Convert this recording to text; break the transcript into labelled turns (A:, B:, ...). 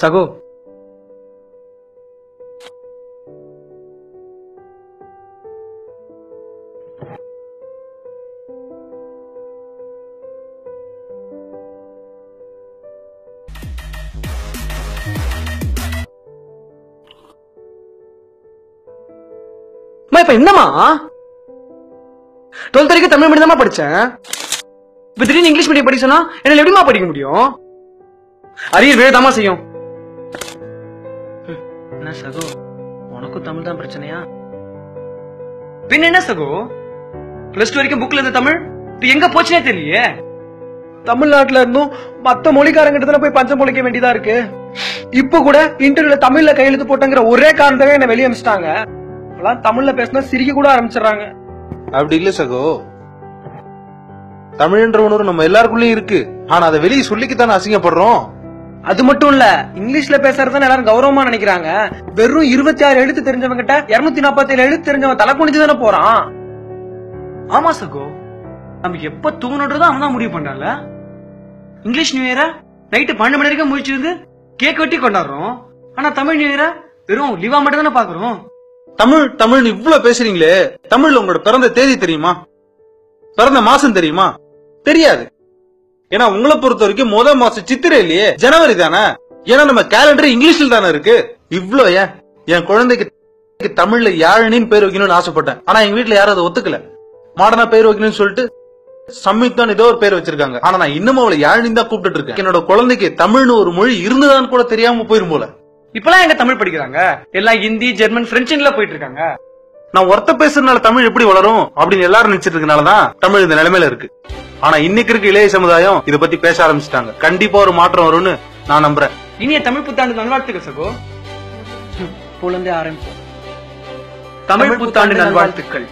A: சகோ, இப்ப என்னமா 12th வரைக்கும் தமிழ் மீடியம் தான் படிச்சேன். இப்ப திடீர்னு இங்கிலீஷ் மீடியம் படிக்க சொன்னா என்னால எப்படிமா படிக்க முடியும்? அரியர் வேதாமா செய்யும். என்ன சகோ, உனக்கும் தமிழ் தான் பிரச்சனையா? பின்ன என்ன சகோ, +2 வரைக்கும் புக்ல இருந்த தமிழ் இப்ப எங்க போச்சுனே தெரியலையே. தமிழ்நாட்டுல இருந்தும் மத்த மொழிக்காரங்கிட்ட போய் பஞ்சம் பொழைக்க வேண்டியதா இருக்கு. இப்ப கூட இன்டர்வியூல தமிழ்ல கையெழுத்து போட்டங்கிற ஒரே காரணத்தாவே என்ன வெளியே அனுப்பிச்சிட்டாங்க. தமிழ்ல பேசினா சிரிக்க கூட ஆரம்பிச்சிடறாங்க.
B: அப்படி இல்ல சகோ, தமிழ்ன்ற உணர்வு நம்ம எல்லாருக்குள்ளயும் இருக்கு. ஆனா அதை வெளியே சொல்லிக்கத்தானே அசிங்கப்படுறோம்.
A: அது மட்டும் இல்ல, இங்கிலீஷ்ல பேசுறதுதான் எல்லாரும் கௌரவமா நினைக்கிறாங்க. வெறும் 26 எழுத்து தெரிஞ்சவங்க கிட்ட 247 எழுத்து தெரிஞ்சவன் தலை குனிஞ்சு தானே போறான். ஆமா சகோ, நம்ம எப்ப தூங்கணுன்றதும் அவன் தான் முடிவு பண்றான்ல. இங்கிலீஷ் நியூ இயர நைட்டு 12 மணி வரைக்கும் முடிச்சிருந்து கேக் வெட்டி கொண்டாடுறோம். ஆனா தமிழ் நியூ இயர வெறும் லிவா மட்டும் தானே பாக்குறோம்.
B: தமிழ் தமிழ் இவ்வளவு பேசுறீங்களே, தமிழ்ல உங்களோட பிறந்த தேதி தெரியுமா? பிறந்த மாசம் தெரியுமா? தெரியாது. ஏன்னா உங்களை பொறுத்த வரைக்கும் முதல் மாசம் சித்திரை இல்லையே, ஜனவரி தானே. ஏன்னா நம்ம கேலண்டர் இங்கிலீஷ்ல தானே இருக்கு. இவ்ளோ ஏன் என் குழந்தைக்கு தமிழ்ல யாழினின்னு பேர் வைக்கணும்னு ஆசைப்பட்டேன். ஆனா எங்க வீட்டுல யாரும் அதை ஒத்துக்கல. மாடர்னா பேர் வைக்கணும்னு சொல்லிட்டு சம்யுக்தான் ஏதோ ஒரு பேர் வச்சிருக்காங்க. ஆனா நான் இன்னமும் அவளை யாழினின்னு தான் கூப்பிட்டு இருக்கேன். என்னோட குழந்தைக்கு தமிழ்னு ஒரு மொழி இருந்ததான்னு கூட தெரியாம போயிரும் போல. இப்பெல்லாம் எங்க தமிழ் படிக்கிறாங்க, எல்லாம் ஹிந்தி, ஜெர்மன், பிரெஞ்சுல போயிட்டு இருக்காங்க. நான் ஒருத்த பேசுறதுனால தமிழ் எப்படி வளரும் அப்படின்னு எல்லாரும் நினைச்சிட்டு இருக்கனாலதான் தமிழ் இந்த நிலைமையில இருக்கு. ஆனா இன்னைக்கு இருக்க இளைய சமுதாயம் இத பத்தி பேச ஆரம்பிச்சிட்டாங்க. கண்டிப்பா ஒரு மாற்றம் வரும்னு நான் நம்புறேன். இனிய தமிழ் புத்தாண்டு நல்வாழ்த்துக்கள் சகோ. போலந்தே ஆரம்பிப்போம். தமிழ் புத்தாண்டு நல்வாழ்த்துக்கள்.